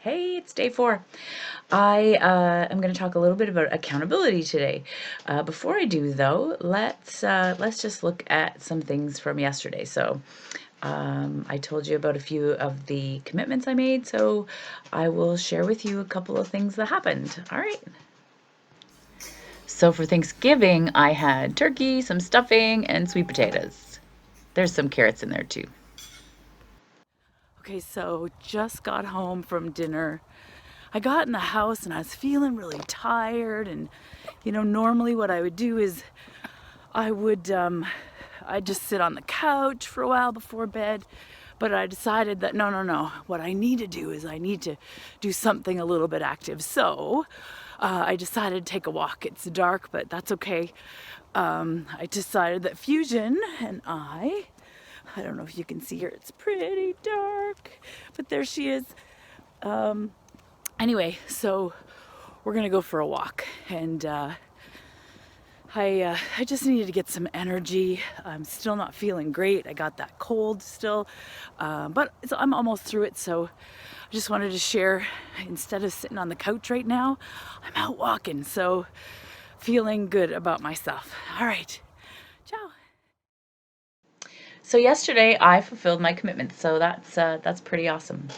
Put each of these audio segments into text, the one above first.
Hey, it's day 4. I am going to talk a little bit about accountability today. Before I do, though, let's just look at some things from yesterday. I told you about a few of the commitments I made, so I will share with you a couple of things that happened. All right. So for Thanksgiving, I had turkey, some stuffing, and sweet potatoes. There's some carrots in there too. Okay, so just got home from dinner. I got in the house and I was feeling really tired. And, normally what I would do is I'd just sit on the couch for a while before bed. But I decided that no. What I need to do is I need to do something a little bit active. So I decided to take a walk. It's dark, but that's okay. I decided that Fusion and I don't know if you can see her, it's pretty dark, but there she is. Anyway, so we're gonna go for a walk, and I just needed to get some energy. I'm still not feeling great. I got that cold still, but I'm almost through it. So I just wanted to share. Instead of sitting on the couch right now, I'm out walking. So feeling good about myself. All right, ciao. So yesterday I fulfilled my commitment, so that's pretty awesome.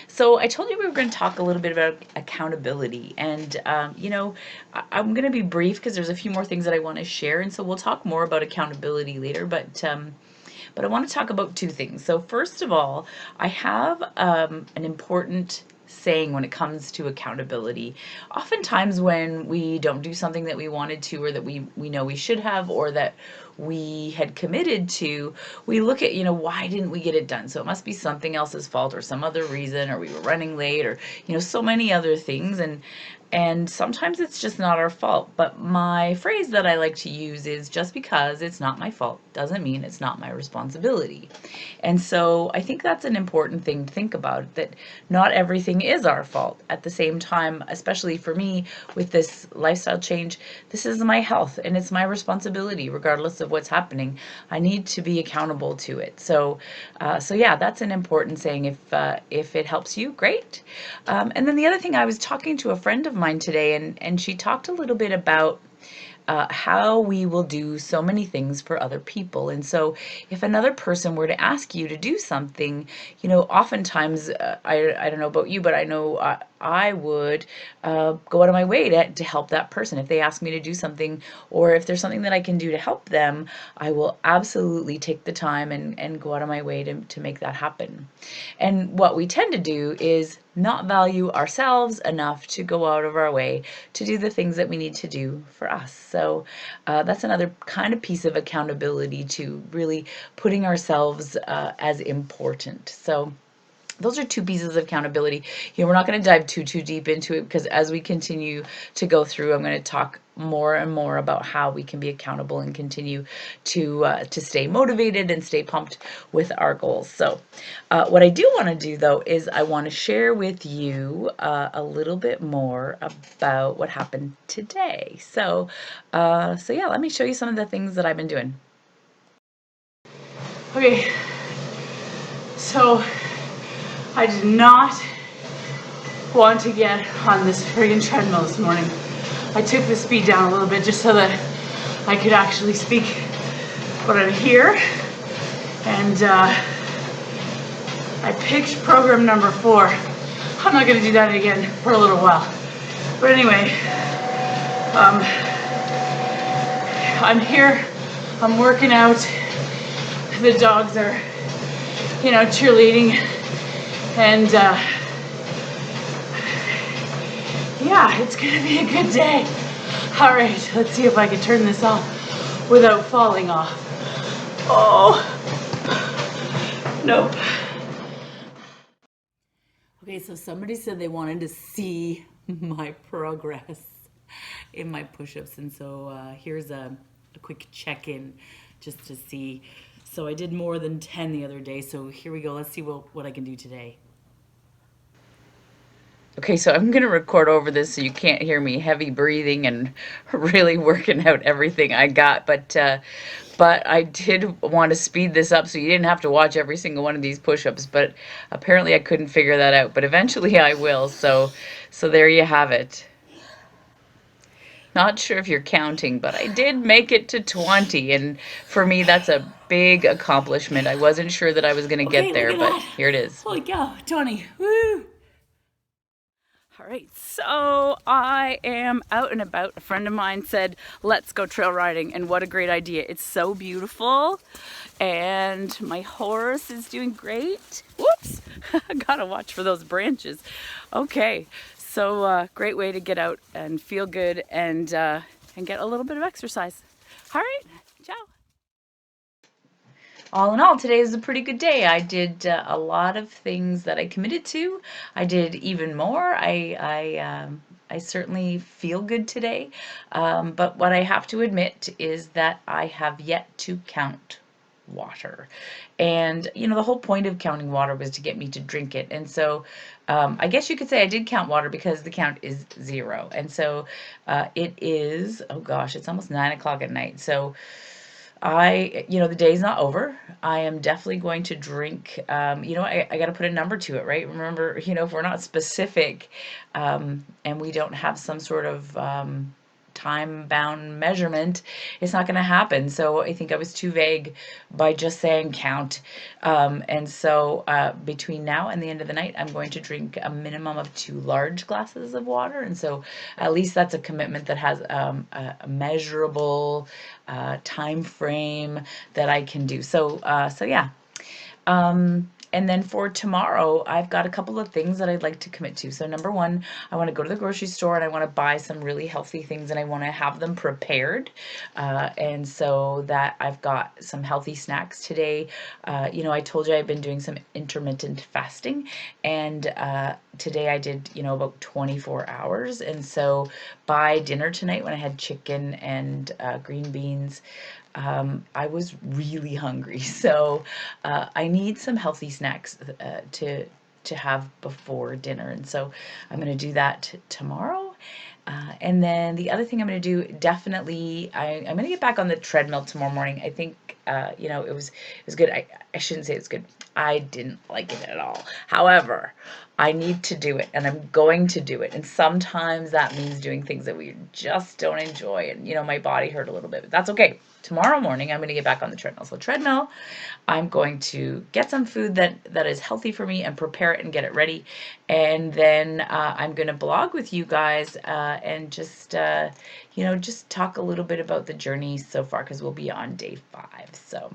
So I told you we were going to talk a little bit about accountability, and I'm going to be brief because there's a few more things that I want to share, and so we'll talk more about accountability later. But I want to talk about two things. So first of all, I have an important saying when it comes to accountability. Oftentimes when we don't do something that we wanted to, or that we know we should have, or that we had committed to, we look at, why didn't we get it done? So it must be something else's fault or some other reason, or we were running late, or so many other things. And sometimes it's just not our fault. But my phrase that I like to use is, just because it's not my fault doesn't mean it's not my responsibility. And so I think that's an important thing to think about, that not everything is our fault. At the same time, especially for me with this lifestyle change, this is my health and it's my responsibility regardless of what's happening. I need to be accountable to it. So yeah, that's an important saying. If it helps you, great. And then the other thing, I was talking to a friend of mine today, and she talked a little bit about how we will do so many things for other people. And so if another person were to ask you to do something, oftentimes, I don't know about you, but I know I would go out of my way to help that person. If they ask me to do something, or if there's something that I can do to help them, I will absolutely take the time and go out of my way to make that happen. And what we tend to do is not value ourselves enough to go out of our way to do the things that we need to do for us. So that's another kind of piece of accountability, to really putting ourselves as important. So those are two pieces of accountability. We're not going to dive too deep into it, because as we continue to go through, I'm going to talk more and more about how we can be accountable and continue to stay motivated and stay pumped with our goals. So what I do want to do, though, is I want to share with you a little bit more about what happened today. So yeah, let me show you some of the things that I've been doing. Okay, so I did not want to get on this friggin' treadmill this morning. I took the speed down a little bit just so that I could actually speak, but I'm here, and I picked program number 4. I'm not going to do that again for a little while. But anyway, I'm here, I'm working out, the dogs are, cheerleading, and yeah, it's gonna be a good day. All right, let's see if I can turn this off without falling off. Oh, nope. Okay, so somebody said they wanted to see my progress in my push-ups, and so here's a quick check-in just to see. So I did more than 10 the other day, so here we go. Let's see what I can do today. Okay, so I'm going to record over this so you can't hear me heavy breathing and really working out everything I got. But I did want to speed this up so you didn't have to watch every single one of these push-ups. But apparently I couldn't figure that out. But eventually I will. So there you have it. Not sure if you're counting, but I did make it to 20. And for me, that's a big accomplishment. I wasn't sure that I was going to Okay, get look there, at but that. here it is. Holy cow, 20. Woo! All right, so I am out and about. A friend of mine said, let's go trail riding, and what a great idea. It's so beautiful, and my horse is doing great. Whoops, I gotta watch for those branches. Okay, so great way to get out and feel good and get a little bit of exercise. All right, ciao. All in all, today is a pretty good day. I did a lot of things that I committed to. I did even more. I certainly feel good today. But what I have to admit is that I have yet to count water. And, you know, the whole point of counting water was to get me to drink it. And so I guess you could say I did count water because the count is 0. And so it is, oh gosh, it's almost 9 o'clock at night. So the day's not over. I am definitely going to drink. I got to put a number to it, right? Remember, if we're not specific and we don't have some sort of time bound measurement, it's not going to happen. So I think I was too vague by just saying count. And so between now and the end of the night, I'm going to drink a minimum of 2 large glasses of water. And so at least that's a commitment that has a measurable time frame that I can do. So yeah. And then for tomorrow, I've got a couple of things that I'd like to commit to. So number one, I want to go to the grocery store and I want to buy some really healthy things and I want to have them prepared. And so that I've got some healthy snacks today. I told you I've been doing some intermittent fasting and today I did, about 24 hours. And so by dinner tonight when I had chicken and green beans, I was really hungry, so I need some healthy snacks to have before dinner, and so I'm going to do that tomorrow. And then the other thing I'm going to do, definitely, I'm going to get back on the treadmill tomorrow morning. I think, it was good. I shouldn't say it's good. I didn't like it at all. However, I need to do it and I'm going to do it. And sometimes that means doing things that we just don't enjoy. And, my body hurt a little bit, but that's okay. Tomorrow morning, I'm going to get back on the treadmill. So treadmill, I'm going to get some food that is healthy for me and prepare it and get it ready. And then I'm going to blog with you guys and just talk a little bit about the journey so far because we'll be on day 5. So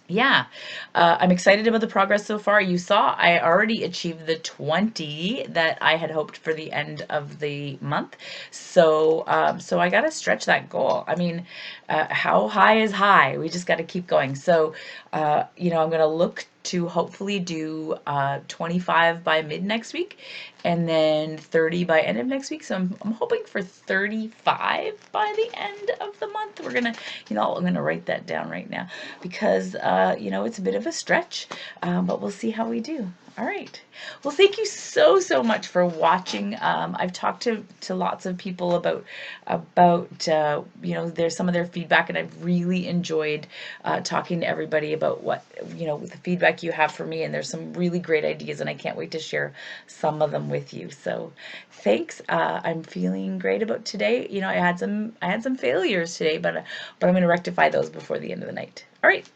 yeah, I'm excited about the progress so far. You saw I already achieved the 20 that I had hoped for the end of the month. So I got to stretch that goal. I mean, how high is high? We just got to keep going. So, I'm going to look to hopefully do 25 by mid next week and then 30 by end of next week. So I'm hoping for 35 by the end of the month. We're going to, I'm going to write that down right now because, it's a bit of a stretch, but we'll see how we do. All right. Well, thank you so, so much for watching. I've talked to lots of people about there's some of their feedback, and I've really enjoyed talking to everybody about what, the feedback you have for me, and there's some really great ideas, and I can't wait to share some of them with you. So thanks. I'm feeling great about today. I had some failures today, but I'm going to rectify those before the end of the night. All right.